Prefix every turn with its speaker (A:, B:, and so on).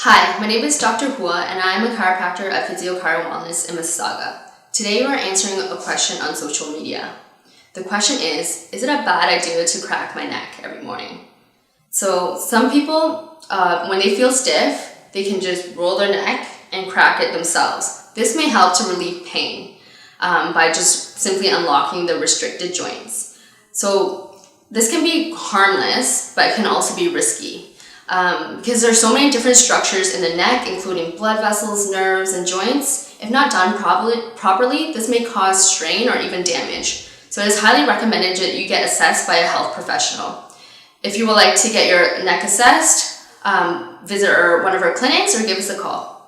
A: Hi, my name is Dr. Hua and I am a chiropractor at PhysioChiro Wellness in Mississauga. Today we're answering a question on social media. The question is it a bad idea to crack my neck every morning? So some people, when they feel stiff, they can just roll their neck and crack it themselves. This may help to relieve pain by just simply unlocking the restricted joints. So this can be harmless, but it can also be risky. Because there's so many different structures in the neck, including blood vessels, nerves, and joints. If not done properly, this may cause strain or even damage. So it is highly recommended that you get assessed by a health professional. If you would like to get your neck assessed, visit one of our clinics or give us a call.